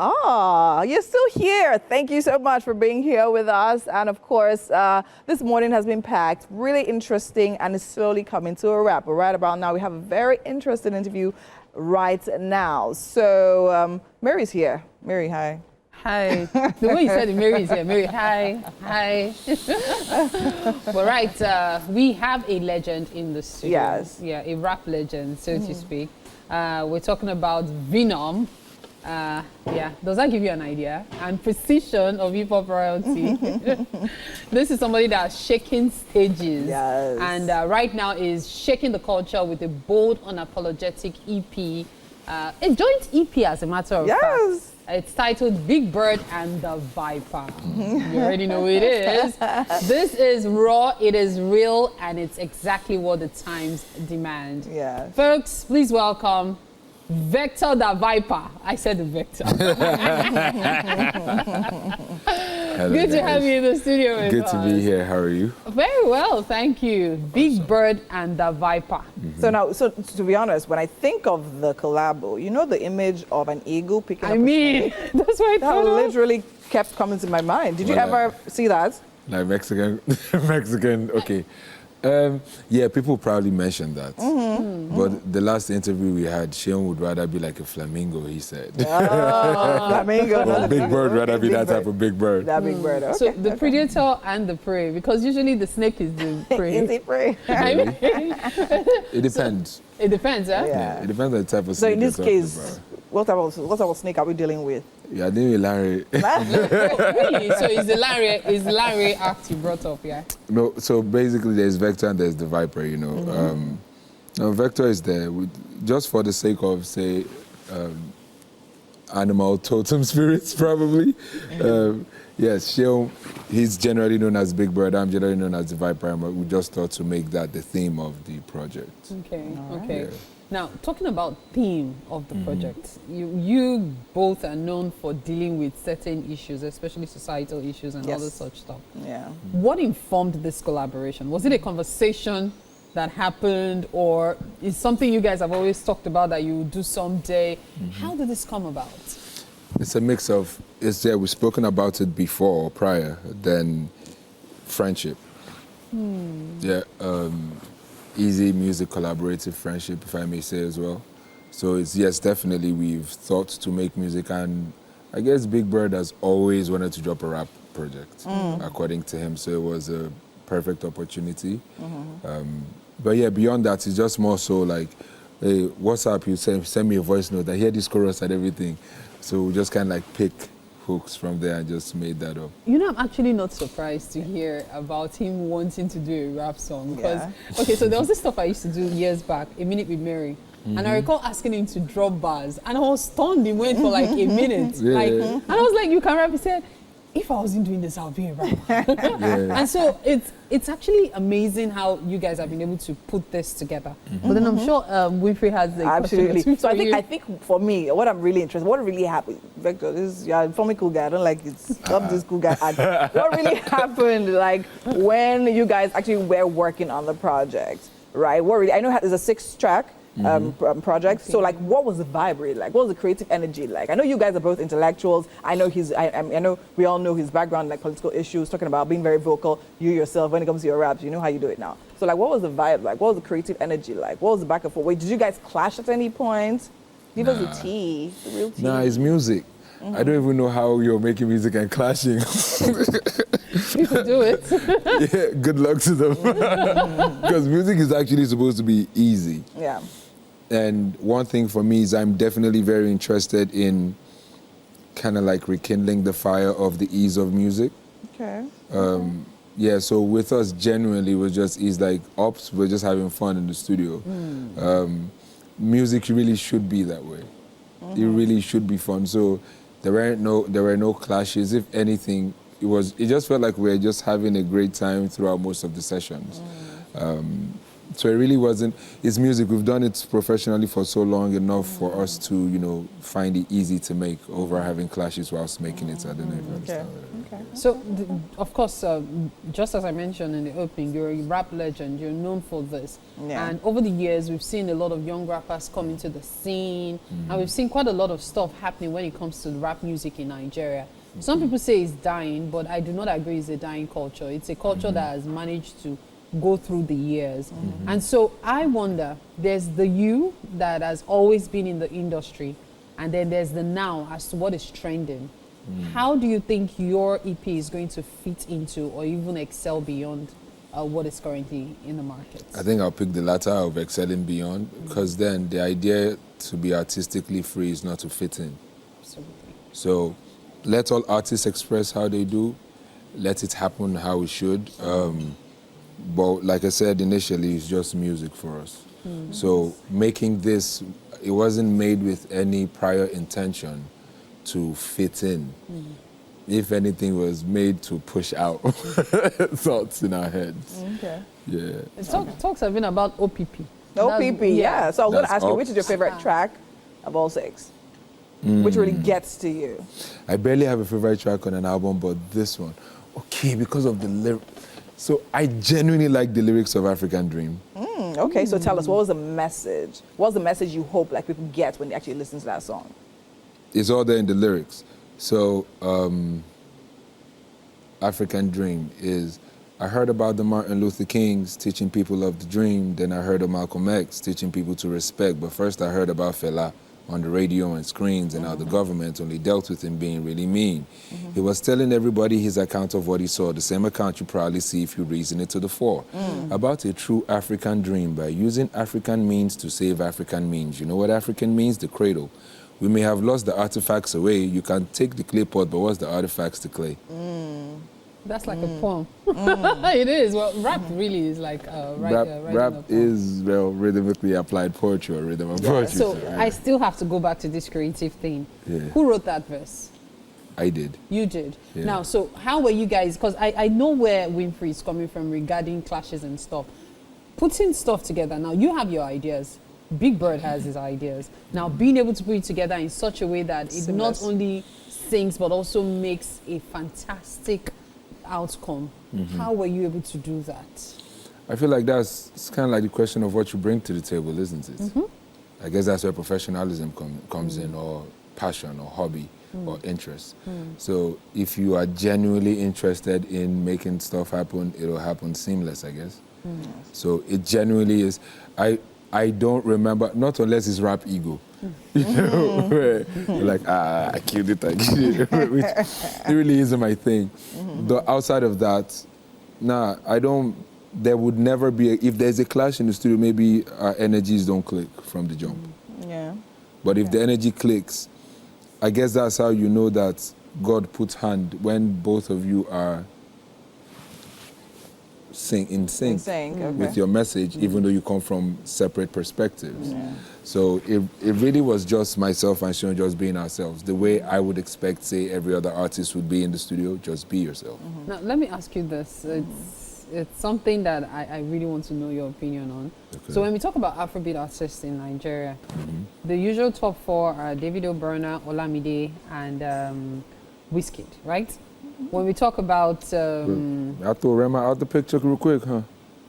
Ah, you're still here. Thank you so much for being here with us. And of course, this morning has been packed, really interesting, and it's slowly coming to a wrap. But right about now, we have a very interesting interview right now. So Mary's here. Mary, hi. Hi. The way you said it, Mary is here. Mary, hi. Hi. Well, right, we have a legend in the studio. Yes. Yeah, a rap legend, so to speak. We're talking about Venom. Yeah, does that give you an idea? And precision of hip-hop royalty. This is somebody that's shaking stages. Yes. And right now is shaking the culture with a bold, unapologetic EP. A joint EP, as a matter of fact. It's titled Big Bird and the Viper. You already know who it is. This is raw, it is real, and it's exactly what the times demand. Yes. Folks, please welcome Vector the Viper. I said the Vector. Hello, Good to guys. have you in the studio with Good us. to be here. How are you? Very well, thank you. Big Bird and the Viper. So now, so to be honest, when I think of the collabo, you know the image of an eagle picking up I a mean, snake? that's why I That thought of. literally kept coming to my mind. Did you Well, ever see that? Like Mexican, okay. Yeah, people probably mentioned that. But the last interview we had, Sheon would rather be like a flamingo, he said. Oh, flamingo. Or Big Bird, rather be Big that bird. type of big bird. That big bird. Okay. So the predator and the prey, because usually the snake is the prey. Is it prey? I mean, It depends. it depends, huh? Yeah. It depends on the type of So snake in this you're talking case, what type of snake are we dealing with? about. Yeah, I think Larry. Oh, really? So is Larry act you brought up, yeah? No, so basically there's Vector and there's the Viper, you know. Now Vector is there just for the sake of, say, animal totem spirits, probably. Yes, Sheon, he's generally known as Big Bird, I'm generally known as the Viper, and we just thought to make that the theme of the project. Okay, right. okay. Yeah. Now, talking about theme of the project, you both are known for dealing with certain issues, especially societal issues and Yes. other such stuff. Yeah. What informed this collaboration? Was it a conversation that happened, or is something you guys have always talked about that you will do someday? How did this come about? It's a mix of, we've spoken about it before, prior, then friendship. Yeah, easy music collaborative friendship, if I may say as well. So it's, yes, definitely we've thought to make music, and I guess Big Bird has always wanted to drop a rap project, according to him, so it was a perfect opportunity. But yeah, beyond that, it's just more so like, hey, what's up, you send me a voice note, I hear this chorus and everything. So we just kind of like pick hooks from there and just made that up. You know, I'm actually not surprised to hear about him wanting to do a rap song. Because, okay, so there was this stuff I used to do years back, A Minute with Mary. And I recall asking him to drop bars. And I was stunned. He went for like a minute. Yeah. Like, and I was like, you can rap? He said, if I wasn't doing this, I would be a rapper. And so it's actually amazing how you guys have been able to put this together. But then I'm sure Winfrey has a Absolutely. question. So I think for me, what I'm really interested, what really happened, Vector, this you're a funny cool guy. I don't like it. Love this cool guy. What really happened, like when you guys actually were working on the project, right? What really? I know it's a 6-track. Project. So like, what was the vibe really like? What was the creative energy like? I know you guys are both intellectuals. I know I know we all know his background, like political issues, talking about being very vocal. You yourself, when it comes to your raps, you know how you do it now. So like, what was the vibe like? What was the creative energy like? What was the back and forth? Wait, did you guys clash at any point? Give us the tea, the real tea. Nah, it's music. I don't even know how you're making music and clashing. People do it. Yeah, good luck to them. Because music is actually supposed to be easy. Yeah. And one thing for me is I'm definitely very interested in kind of like rekindling the fire of the ease of music. Okay. Yeah, so with us genuinely was just ease, like ops, we're just having fun in the studio. Music really should be that way. It really should be fun. So there were no clashes. If anything, it just felt like we were just having a great time throughout most of the sessions. So it really wasn't, it's music. We've done it professionally for so long enough for us to, find it easy to make over having clashes whilst making it. I don't know if you understand what I mean. Okay. So, of course, just as I mentioned in the opening, you're a rap legend. You're known for this. Yeah. And over the years, we've seen a lot of young rappers come into the scene. And we've seen quite a lot of stuff happening when it comes to rap music in Nigeria. Some people say it's dying, but I do not agree it's a dying culture. It's a culture that has managed to go through the years. And so I wonder, there's the you that has always been in the industry, and then there's the now as to what is trending. How do you think your EP is going to fit into or even excel beyond what is currently in the market? I think I'll pick the latter of excelling beyond, because then the idea to be artistically free is not to fit in. Absolutely. So let all artists express how they do. Let it happen how it should. But like I said initially, it's just music for us. So making this, it wasn't made with any prior intention to fit in. If anything, was made to push out thoughts in our heads. Okay. Yeah. Talks have been about OPP. OPP, yeah. So I was going to ask you, That's which is your favorite track of all 6? Which really gets to you? I barely have a favorite track on an album, but this one. Okay, because of the lyrics. So I genuinely like the lyrics of African Dream. Okay, so tell us, what was the message? What was the message you hope like people get when they actually listen to that song? It's all there in the lyrics. So African Dream is, I heard about the Martin Luther Kings teaching people of the dream, then I heard of Malcolm X teaching people to respect, but first I heard about Fela on the radio and screens and how the government only dealt with him being really mean. He was telling everybody his account of what he saw, the same account you probably see if you reason it to the fore, about a true African dream by using African means to save African means. You know what African means? The cradle. We may have lost the artifacts away. You can take the clay pot, but what's the artifacts to clay? That's like a poem. It is. Well, rap really is like rap is rhythmically applied poetry or rhythm of poetry. So I still have to go back to this creative thing. Who wrote that verse? I did. You did. Yeah. Now, so how were you guys? Because I know where Winfrey is coming from regarding clashes and stuff. Putting stuff together. Now you have your ideas. Big Bird has his ideas. Now being able to put it together in such a way that it not only sings but also makes a fantastic outcome. How were you able to do that? I feel like it's kind of like the question of what you bring to the table, isn't it? I guess that's where professionalism comes in, or passion, or hobby, or interest. So if you are genuinely interested in making stuff happen, it'll happen seamless, I guess. So it genuinely is. I don't remember, not unless it's rap ego. You know, where you're like, I killed it, which it really isn't my thing. Though outside of that, I don't, there would never be, if there's a clash in the studio, maybe our energies don't click from the jump. Yeah. But if the energy clicks, I guess that's how you know that God puts hand, when both of you are in sync with your message, even though you come from separate perspectives. So it really was just myself and Sean just being ourselves, the way I would expect, say, every other artist would be in the studio. Just be yourself. Now let me ask you this. It's something that I really want to know your opinion on. Okay. So when we talk about Afrobeat artists in Nigeria, the usual top 4 are Davido, Burna, Olamide, and Wizkid, right? When we talk about... I throw Rema out the picture real quick, huh?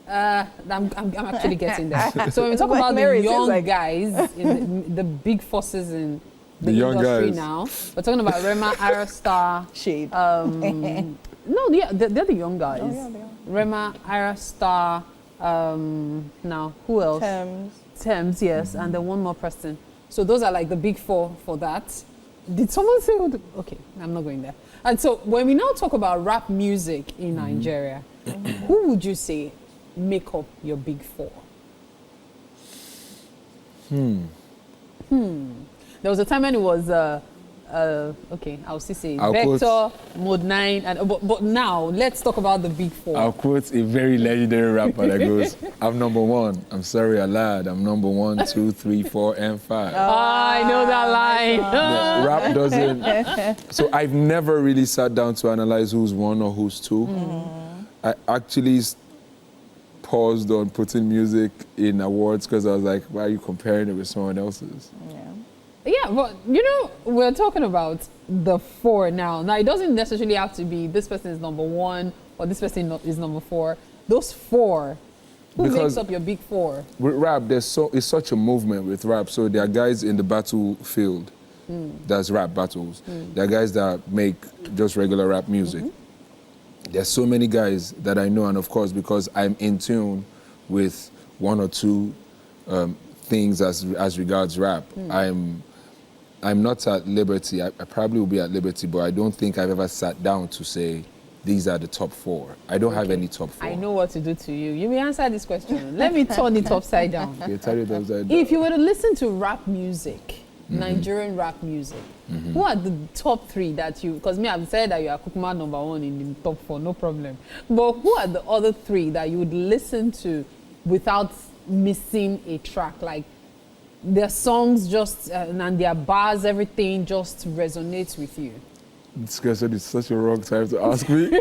I'm actually getting there. So when we talk about the young guys, in the big forces in the industry guys. Now, we're talking about Rema, Arastar... Shade. No, they're the young guys. Oh, yeah, they are. Rema, Arastar, now, who else? Thames, yes, and then one more person. So those are like the big 4 for that. Did someone say... Okay, I'm not going there. And so when we now talk about rap music in Nigeria, who would you say make up your big 4? There was a time when it was, okay, I'll still say Vector, Mode 9, and, but now let's talk about the big 4. I'll quote a very legendary rapper that goes, I'm number 1. I'm sorry I lied. I'm number 1, 2, 3, 4, and 5. Oh, I know that line. Yeah, rap doesn't. So I've never really sat down to analyze who's 1 or who's 2. I actually paused on putting music in awards because I was like, why are you comparing it with someone else's? Yeah, but you know, we're talking about the 4 now. Now, it doesn't necessarily have to be this person is number 1 or this person is number 4. Those 4, who makes up your big 4? With rap, it's such a movement with rap. So there are guys in the battlefield, that's rap battles. There are guys that make just regular rap music. There's so many guys that I know, and of course, because I'm in tune with 1 or 2 things as regards rap, I'm not at liberty. I probably will be at liberty, but I don't think I've ever sat down to say, these are the top 4. I don't have any top 4. I know what to do to you. You may answer this question. Let me turn it upside down. Okay, turn it upside down. If you were to listen to rap music, Nigerian rap music, who are the top 3 that you, because me, I've said that you are Kukuma number 1 in the top 4, no problem. But who are the other 3 that you would listen to without missing a track? Like, their songs just, and their bars, everything just resonates with you. This question is such a wrong time to ask me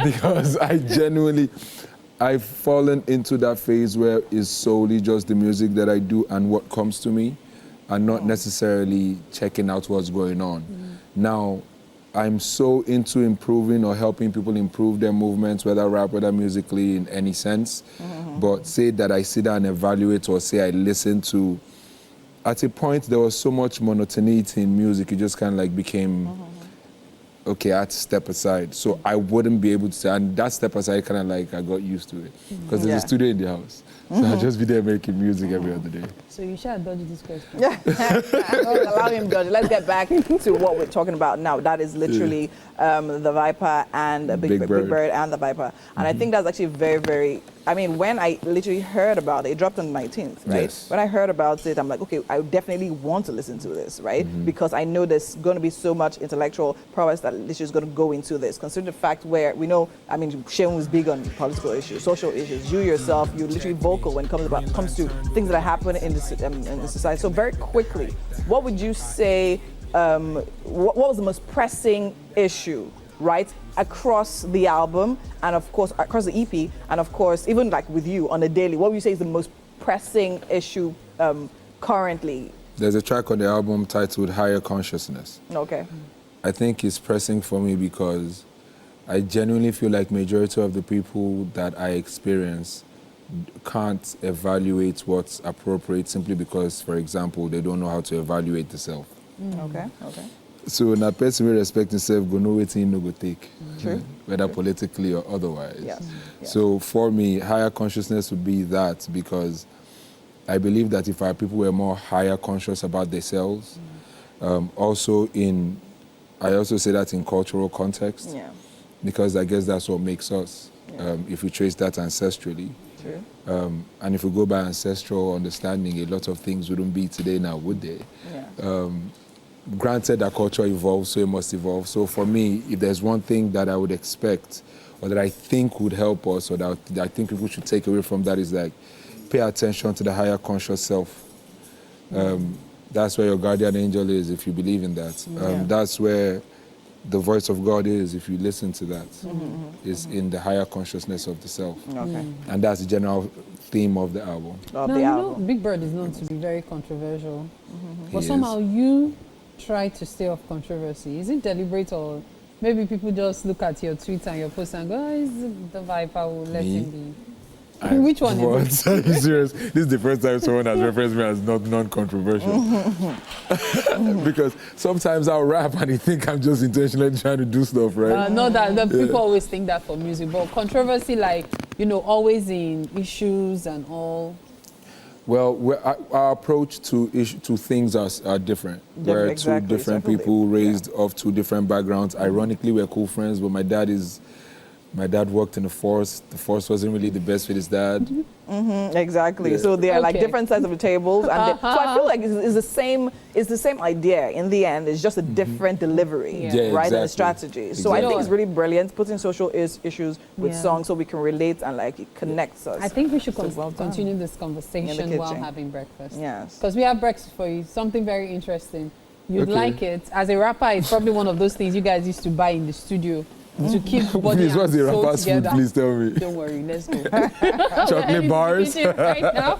because I've fallen into that phase where it's solely just the music that I do and what comes to me and not necessarily checking out what's going on. Now, I'm so into improving or helping people improve their movements, whether rap, whether musically, in any sense. But say that I sit down and evaluate or say I listen to, at a point there was so much monotonity in music, it just kind of like became, okay, I had to step aside. So I wouldn't be able to say, and that step aside kind of like I got used to it. Because there's a studio in the house. So I'll just be there making music every other day. So you shall dodge this question. Don't allow him to dodge. Let's get back to what we're talking about now. That is literally the Viper and Big Bird and the Viper. And I think that's actually very, very, I mean, when I literally heard about it, it dropped on the 19th, right? Yes. When I heard about it, I'm like, okay, I definitely want to listen to this, right? Because I know there's going to be so much intellectual prowess that literally is going to go into this. Consider the fact where we know, I mean, Sheun was big on political issues, social issues. You yourself, you're literally vocal when it comes to things that happen in the society. So very quickly, what would you say, what was the most pressing issue, right, across the album and of course across the EP and of course even like with you on a daily, what would you say is the most pressing issue currently? There's a track on the album titled Higher Consciousness. Okay. I think it's pressing for me because I genuinely feel like majority of the people that I experience can't evaluate what's appropriate simply because, for example, they don't know how to evaluate the self. Okay. So na person will respect himself, go know wetin no go take, True. whether politically or otherwise. Yes. So for me, higher consciousness would be that because I believe that if our people were more higher conscious about themselves, I also say that in cultural context, because I guess that's what makes us. If we trace that ancestrally. True. And if we go by ancestral understanding, a lot of things wouldn't be today now, would they? Granted that culture evolves, so it must evolve. So for me, if there's one thing that I would expect or that I think would help us or that I think people should take away from that is like pay attention to the higher conscious self. That's where your guardian angel is, if you believe in that. That's where the voice of God is, if you listen to that, is in the higher consciousness of the self. And that's the general theme of the album. Know, Big Bird is known to be very controversial. But somehow you try to stay off controversy. Is it deliberate or maybe people just look at your tweets and your posts and go, oh, it's the Viper, will let him be? Which one is it? Are you serious? This is the first time someone has referenced me as not non-controversial. Because sometimes I'll rap and they think I'm just intentionally trying to do stuff, right? No, that people always think that for music, but controversy, like, you know, always in issues and all. Well, our approach to things are different. We're two different people raised off two different backgrounds. Ironically, we're cool friends, but my dad worked in the force. The force wasn't really the best with his dad. Exactly. So they're like different sides of the tables, and so I feel like it's the same idea. In the end, it's just a different delivery, right? And strategy. So I think it's really brilliant putting social issues with songs so we can relate and like it connects us. I think we should continue this conversation while having breakfast. Yes. Because we have breakfast for you. Something very interesting. You'd like it. As a rapper, it's probably one of those things you guys used to buy in the studio. To keep body please, what's the rapper's food? Please tell me. Don't worry, let's go. Chocolate bars. Right now.